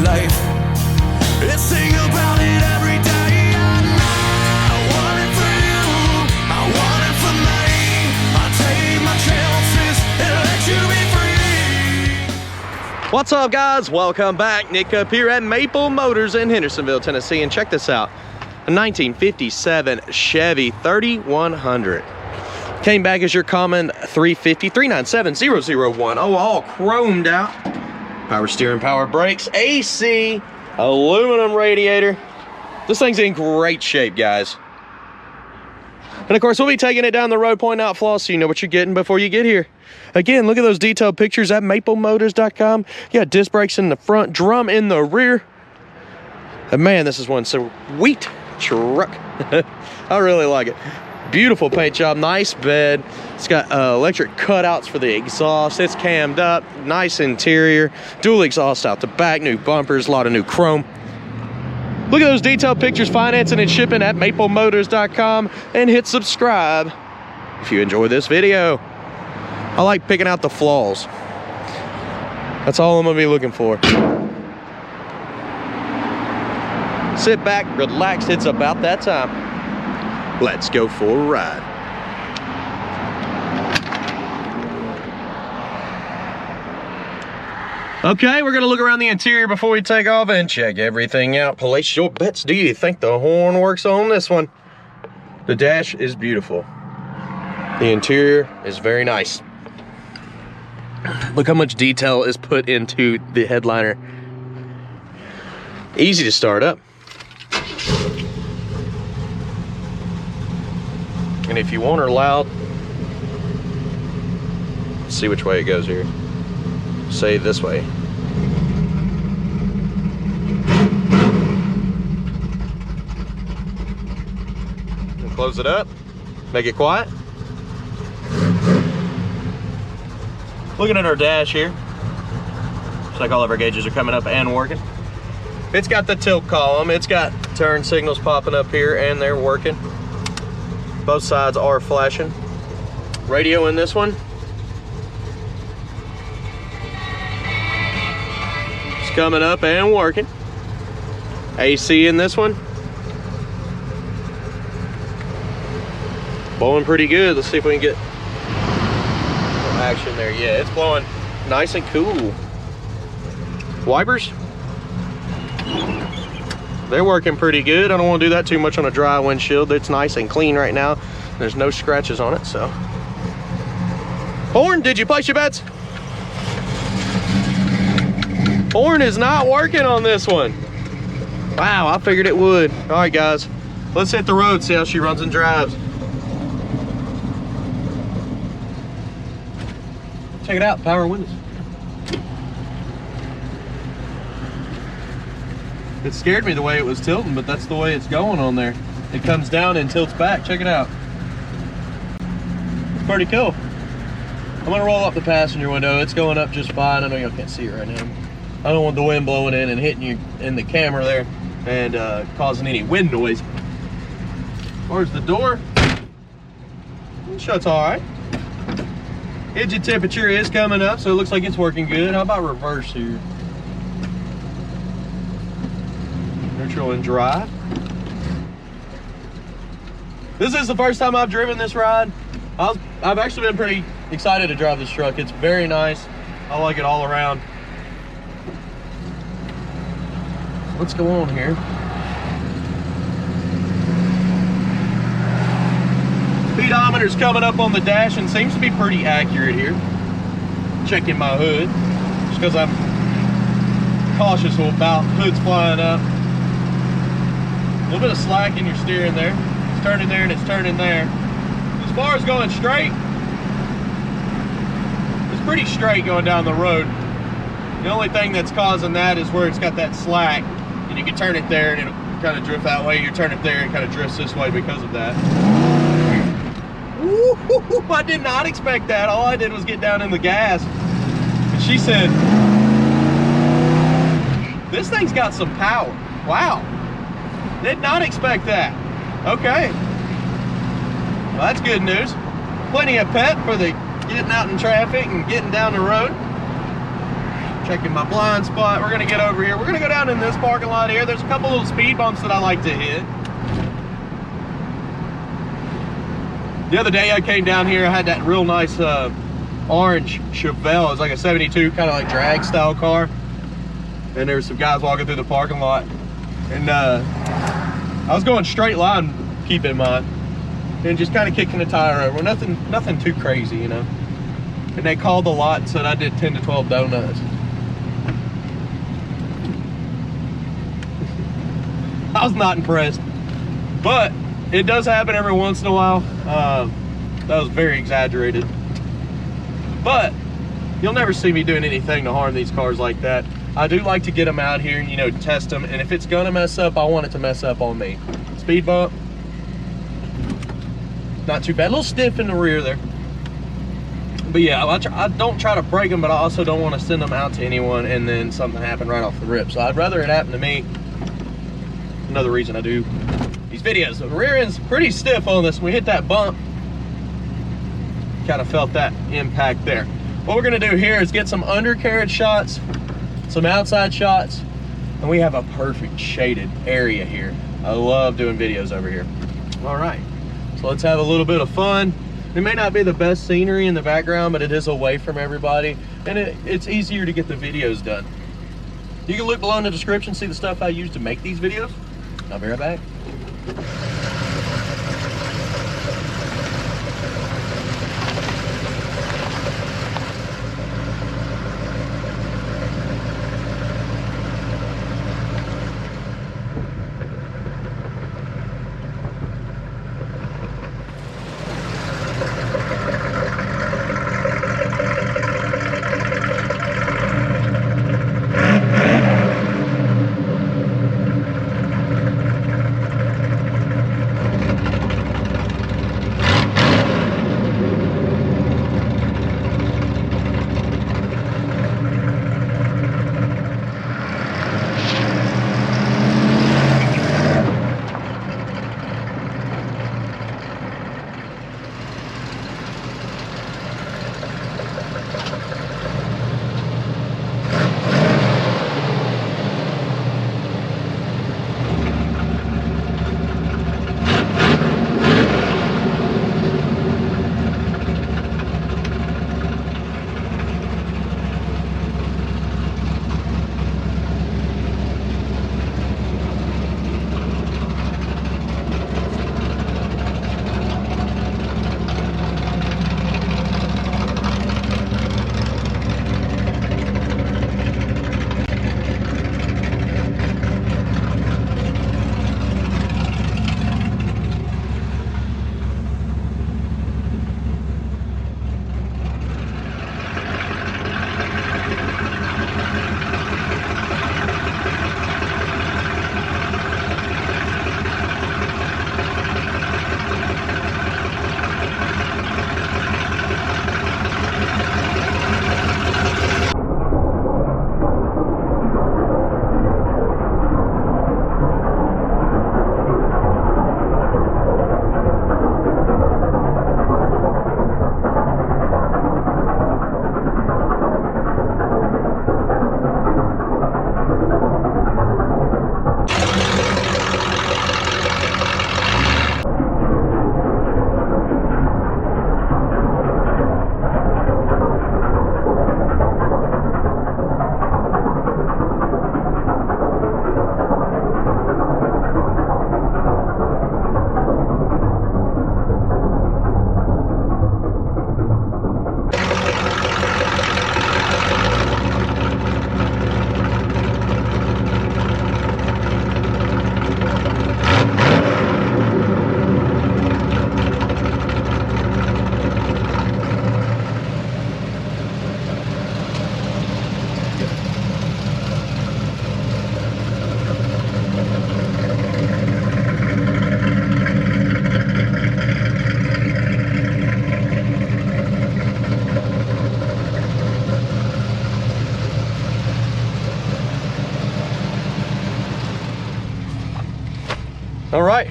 life. Let's sing about it every day. I want it for you, I want it for me. I take my chances and let you be free. What's up, guys? Welcome back. Nick up here at Maple Motors in Hendersonville, Tennessee, and check this out. A 1957 Chevy 3100. Came back as your common 350 397001. Oh, all chromed out. Power steering, power brakes, AC, aluminum radiator. This thing's in great shape, guys. And of course, we'll be taking it down the road, pointing out flaws so you know what you're getting before you get here. Again, look at those detailed pictures at maplemotors.com. You got disc brakes in the front, drum in the rear. And man, this is one sweet truck. I really like it. Beautiful paint job, nice bed. It's got electric cutouts for the exhaust. It's cammed up, nice interior, dual exhaust out the back, new bumpers, a lot of new chrome. Look at those detailed pictures, financing and shipping at maplemotors.com, and hit subscribe if you enjoy this video. I like picking out the flaws. That's all I'm gonna be looking for. Sit back, relax, it's about that time. Let's go for a ride. Okay, we're gonna look around the interior before we take off and check everything out. Place your bets. Do you think the horn works on this one? The dash is beautiful. The interior is very nice. Look how much detail is put into the headliner. Easy to start up. And if you want her loud, let's see which way it goes here. Say this way. And close it up. Make it quiet. Looking at our dash here. Looks like all of our gauges are coming up and working. It's got the tilt column. It's got turn signals popping up here and they're working. Both sides are flashing. Radio in this one. It's coming up and working. AC in this one. Blowing pretty good. Let's see if we can get some action there. Yeah, it's blowing nice and cool. Wipers. They're working pretty good. I don't want to do that too much on a dry windshield. It's nice and clean right now. There's no scratches on it, so. Horn, did you place your bets? Horn is not working on this one. Wow, I figured it would. All right, guys, let's hit the road, see how she runs and drives. Check it out, power windows. It scared me the way it was tilting, but that's the way it's going on there. It comes down and tilts back. Check it out. It's pretty cool. I'm gonna roll up the passenger window. It's going up just fine. I know y'all can't see it right now. I don't want the wind blowing in and hitting you in the camera there and causing any wind noise. As far as the door, it shuts all right. Engine temperature is coming up, so it looks like it's working good. How about reverse here? Neutral and drive. This is the first time I've driven this ride. I've actually been pretty excited to drive this truck. It's very nice. I like it all around. What's going on here? Speedometer's coming up on the dash and seems to be pretty accurate here. Checking my hood, just because I'm cautious about hoods flying up. A little bit of slack in your steering there. It's turning there and it's turning there. As far as going straight, it's pretty straight going down the road. The only thing that's causing that is where it's got that slack, and you can turn it there and it'll kind of drift that way. You turn it there and it kind of drifts this way because of that. Ooh, I did not expect that. All I did was get down in the gas. And she said, this thing's got some power. Wow. Did not expect that. Okay. Well, that's good news. Plenty of pep for the getting out in traffic and getting down the road. checking my blind spot. We're gonna get over here. We're gonna go down in this parking lot here. There's a couple little speed bumps that I like to hit. The other day I came down here, I had that real nice orange Chevelle. It was like a 72, kind of like drag style car. And there were some guys walking through the parking lot. And I was going straight line, keep in mind. And just kind of kicking the tire over. Nothing too crazy, you know. And they called the lot and said I did 10 to 12 donuts. I was not impressed. But it does happen every once in a while. That was very exaggerated. But you'll never see me doing anything to harm these cars like that. I do like to get them out here, you know, test them. And if it's gonna mess up, I want it to mess up on me. Speed bump. Not too bad. A little stiff in the rear there. But yeah, I don't try to break them, but I also don't want to send them out to anyone and then something happen right off the rip. So I'd rather it happen to me. Another reason I do these videos. The rear end's pretty stiff on this. We hit that bump. Kind of felt that impact there. What we're gonna do here is get some undercarriage shots, some outside shots, and we have a perfect shaded area here. I love doing videos over here. All right, so let's have a little bit of fun. It may not be the best scenery in the background, but it is away from everybody, and it's easier to get the videos done. You can look below in the description, see the stuff I use to make these videos. I'll be right back. All right,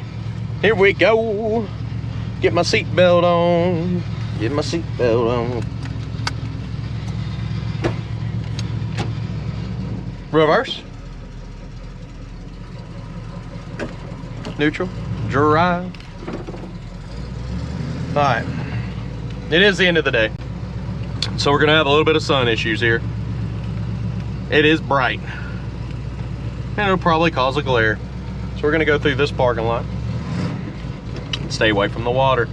here we go. Get my seatbelt on. Get my seatbelt on. Reverse. Neutral. Drive. Alright. It is the end of the day. So we're going to have a little bit of sun issues here. It is bright. And it'll probably cause a glare. So we're going to go through this parking lot. Stay away from the water.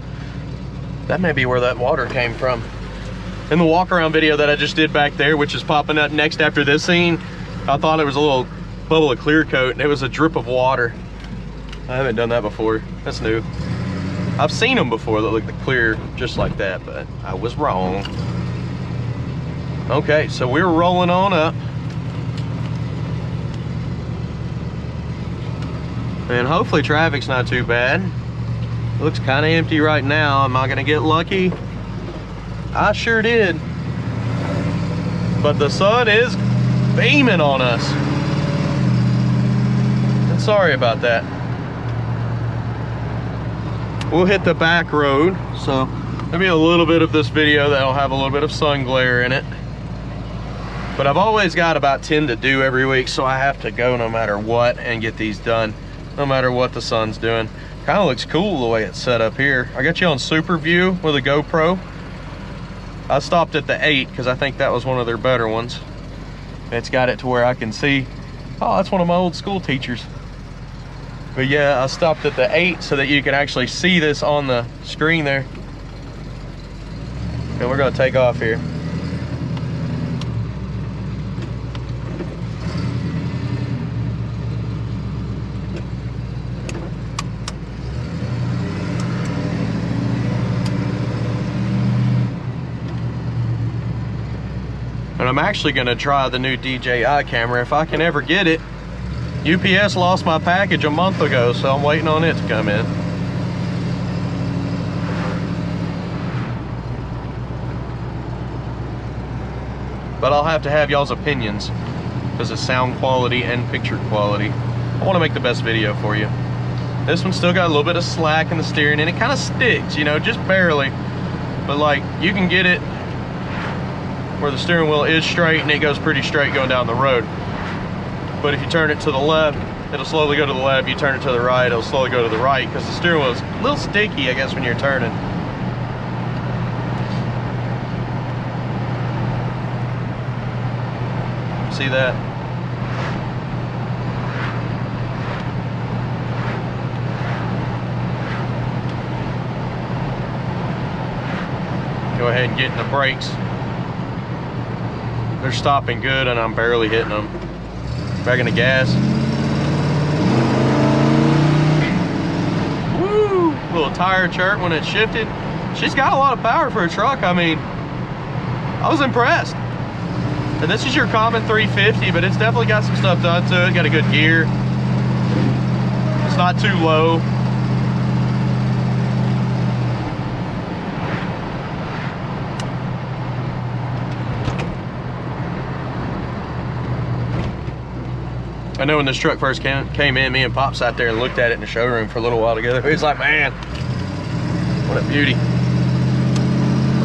That may be where that water came from. In the walk around video that I just did back there, which is popping up next after this scene, I thought it was a little bubble of clear coat and it was a drip of water. I haven't done that before. That's new. I've seen them before that look clear just like that, but I was wrong. Okay, so we're rolling on up. And hopefully traffic's not too bad. It looks kind of empty right now. Am I gonna get lucky? I sure did. But the sun is beaming on us. And sorry about that. We'll hit the back road. So there'll be a little bit of this video that'll have a little bit of sun glare in it. But I've always got about 10 to do every week, so I have to go no matter what and get these done, no matter what the sun's doing. Kind of looks cool the way it's set up here. I got you on super view with a GoPro. I stopped at the 8 because I think that was one of their better ones. It's got it to where I can see. Oh, that's one of my old school teachers. But yeah, I stopped at the 8 so that you can actually see this on the screen there. And we're gonna take off here. And I'm actually gonna try the new DJI camera if I can ever get it. UPS lost my package a month ago, so I'm waiting on it to come in. But I'll have to have y'all's opinions because of sound quality and picture quality. I wanna make the best video for you. This one's still got a little bit of slack in the steering and it kind of sticks, you know, just barely. But like, you can get it where the steering wheel is straight and it goes pretty straight going down the road. But if you turn it to the left, it'll slowly go to the left. You turn it to the right, it'll slowly go to the right because the steering wheel is a little sticky, I guess, when you're turning. See that? Go ahead and get in the brakes. They're stopping good and I'm barely hitting them. Back in the gas. Woo! Little tire chirp when it shifted. She's got a lot of power for a truck. I mean, I was impressed. And this is your common 350, but it's definitely got some stuff done to it. Got a good gear. It's not too low. I know when this truck first came in, me and Pop sat there and looked at it in the showroom for a little while together. He was like, man, what a beauty.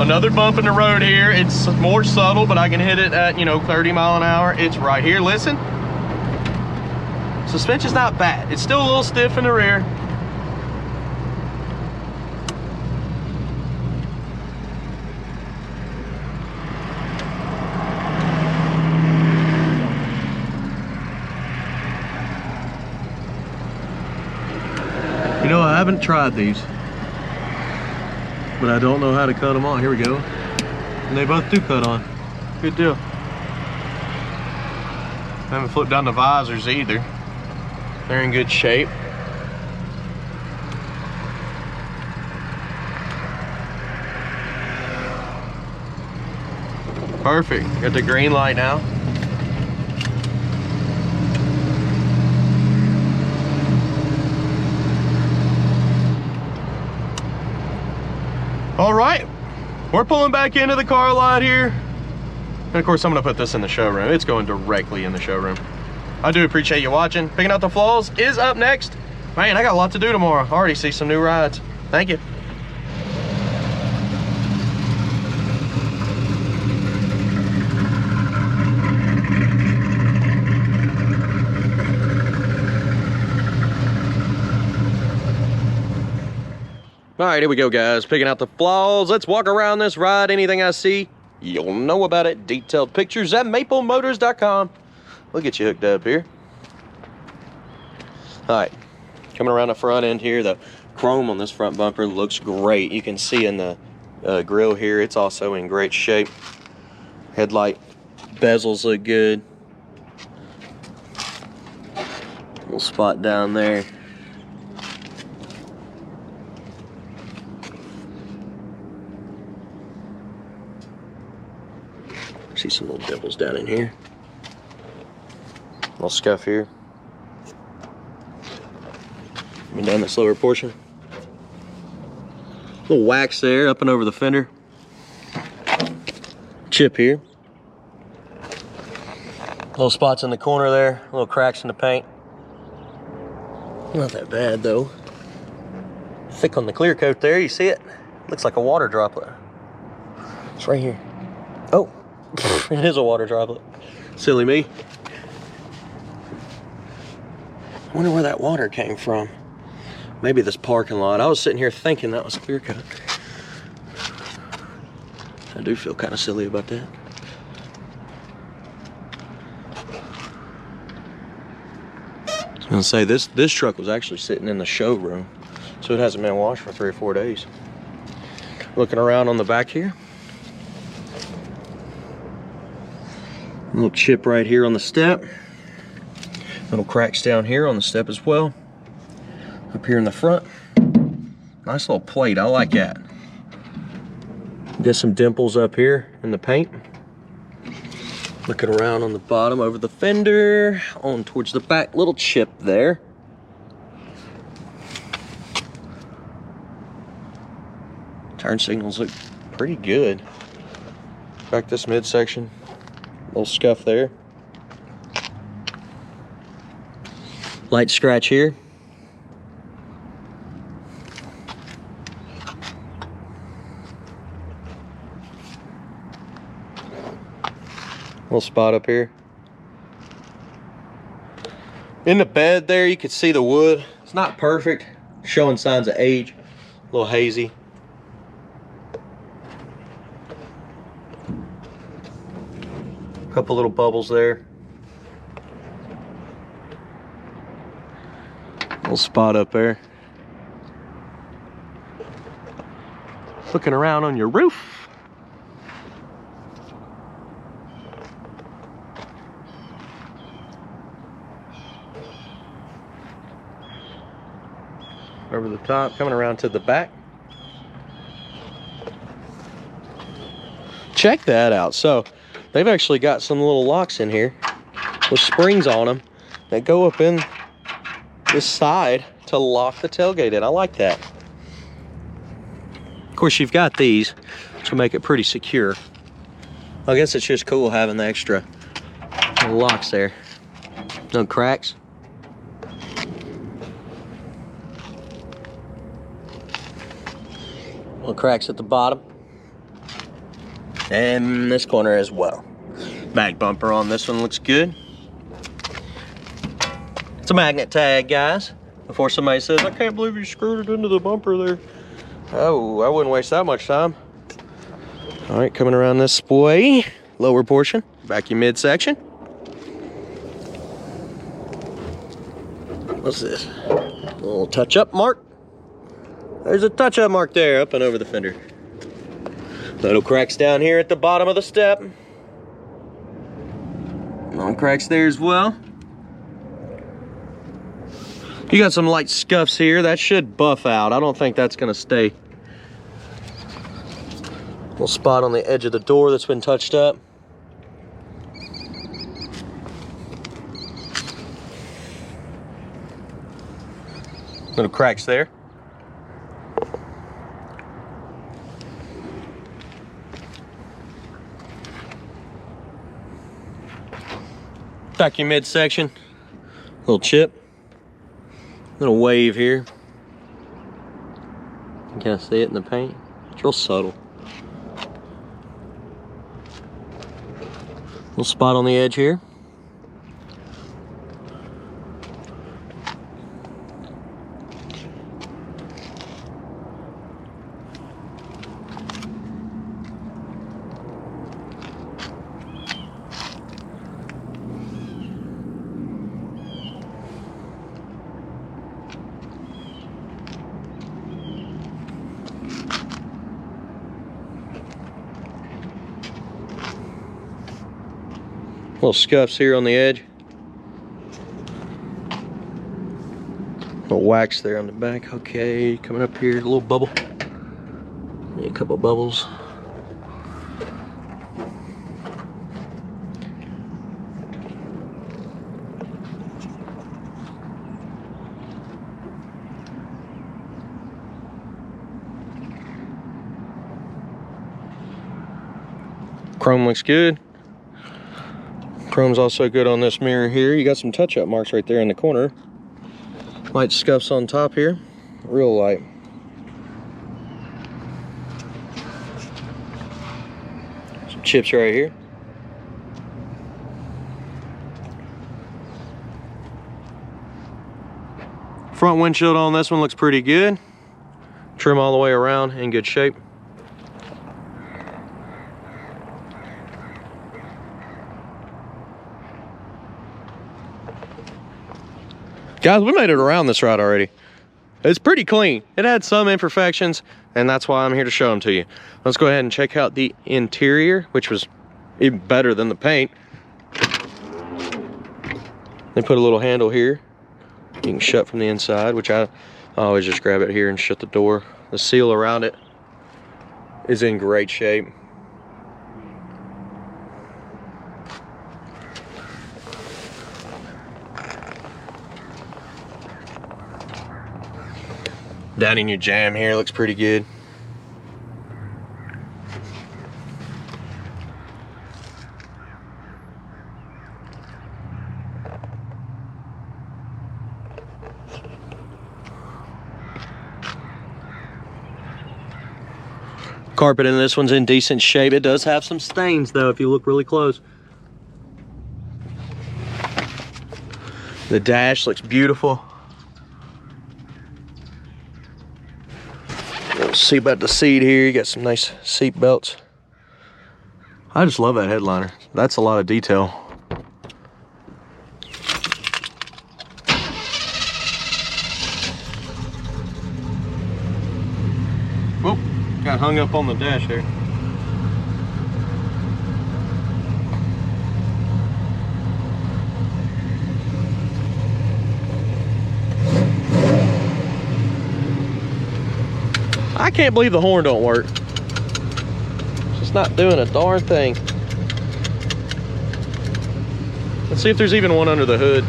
Another bump in the road here. It's more subtle, but I can hit it at, 30 mile an hour. It's right here, listen. Suspension's not bad. It's still a little stiff in the rear. You know, I haven't tried these, but I don't know how to cut them on. Here we go. And they both do cut on. Good deal. I haven't flipped down the visors either. They're in good shape. Perfect. Got the green light now. All right, we're pulling back into the car lot here. And of course, I'm gonna put this in the showroom. It's going directly in the showroom. I do appreciate you watching. Picking out the flaws is up next. Man, I got a lot to do tomorrow. I already see some new rides. Thank you. All right, here we go, guys. Picking out the flaws. Let's walk around this ride. Anything I see, you'll know about it. Detailed pictures at maplemotors.com. We'll get you hooked up here. All right, coming around the front end here, the chrome on this front bumper looks great. You can see in the grill here, it's also in great shape. Headlight bezels look good. Little spot down there. See some little dimples down in here. Little scuff here. And down this lower portion. Little wax there up and over the fender. Chip here. Little spots in the corner there. Little cracks in the paint. Not that bad though. Thick on the clear coat there. You see it? Looks like a water droplet. It's right here. Oh. It is a water droplet. Silly me. I wonder where that water came from. Maybe this parking lot. I was sitting here thinking that was clear coat. I do feel kind of silly about that. I was gonna say this truck was actually sitting in the showroom, so it hasn't been washed for 3 or 4 days. Looking around on the back here. Little chip right here on the step. Little cracks down here on the step as well. Up here in the front. Nice little plate, I like that. Got some dimples up here in the paint. Looking around on the bottom over the fender. On towards the back, little chip there. Turn signals look pretty good. Back this midsection. Little scuff there. Light scratch here. Little spot up here. In the bed there, you can see the wood. It's not perfect, showing signs of age. A little hazy. Couple little bubbles there. Little spot up there. Looking around on your roof. Over the top, coming around to the back. Check that out. So they've actually got some little locks in here with springs on them that go up in this side to lock the tailgate in. I like that. Of course, you've got these to make it pretty secure. I guess it's just cool having the extra locks there. No cracks. Little cracks at the bottom. And this corner as well. Back bumper on this one looks good. It's a magnet tag, guys. Before somebody says, I can't believe you screwed it into the bumper there. Oh, I wouldn't waste that much time. All right, coming around this way. Lower portion, vacuum midsection. What's this? A little touch-up mark. There's a touch-up mark there, up and over the fender. Little cracks down here at the bottom of the step. Long cracks there as well. You got some light scuffs here. That should buff out. I don't think that's gonna stay. Little spot on the edge of the door that's been touched up. Little cracks there. Vacuum midsection, little chip, little wave here. You kind of see it in the paint. It's real subtle. Little spot on the edge here. Little scuffs here on the edge. Little wax there on the back. Okay, coming up here, a little bubble. A couple bubbles. Chrome looks good. Chrome's also good on this mirror here. You got some touch-up marks right there in the corner. Light scuffs on top here. Real light. Some chips right here. Front windshield on this one looks pretty good. Trim all the way around, in good shape. Guys, we made it around this ride already. It's pretty clean. It had some imperfections, and that's why I'm here to show them to you. Let's go ahead and check out the interior, which was even better than the paint. They put a little handle here. You can shut from the inside, which I always just grab it here and shut the door. The seal around it is in great shape. Down in your jam here looks pretty good. Carpet in this one's in decent shape. It does have some stains though if you look really close. The dash looks beautiful. See about the seat here. You got some nice seat belts. I just love that headliner. That's a lot of detail. Whoop, got hung up on the dash there. I can't believe the horn don't work. It's just not doing a darn thing. Let's see if there's even one under the hood.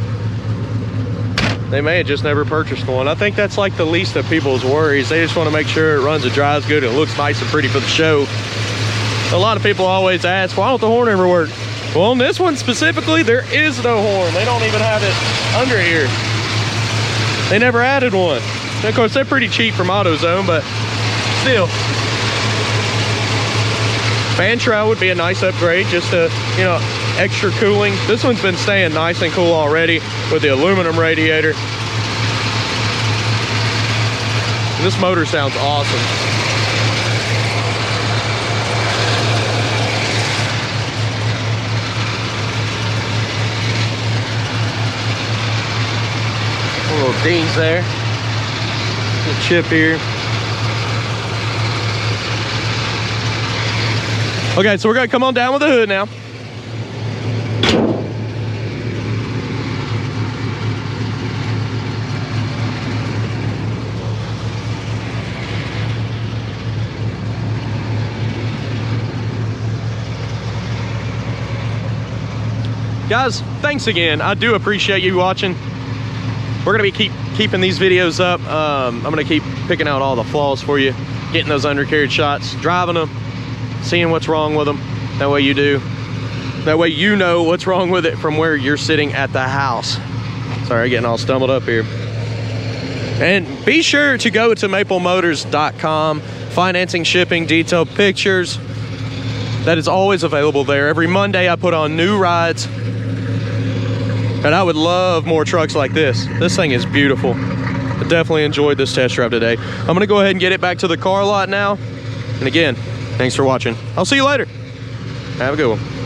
They may have just never purchased one. I think that's like the least of people's worries. They just want to make sure it runs and drives good and it looks nice and pretty for the show. A lot of people always ask, why don't the horn ever work? Well, on this one specifically, there is no horn. They don't even have it under here. They never added one. And of course, they're pretty cheap from AutoZone, but still. Fan shroud would be a nice upgrade, just to, you know, extra cooling. This one's been staying nice and cool already with the aluminum radiator. And this motor sounds awesome. Little dings there. Little chip here. Okay, so we're gonna come on down with the hood now. Guys, thanks again. I do appreciate you watching. We're gonna be keeping these videos up. I'm gonna keep picking out all the flaws for you, getting those undercarriage shots, driving them, seeing what's wrong with them. That way you do. That way you know what's wrong with it from where you're sitting at the house. Sorry, getting all stumbled up here. And be sure to go to maplemotors.com. Financing, shipping, detailed pictures. That is always available there. Every Monday I put on new rides. And I would love more trucks like this. This thing is beautiful. I definitely enjoyed this test drive today. I'm gonna go ahead and get it back to the car lot now. And again, thanks for watching. I'll see you later. Have a good one.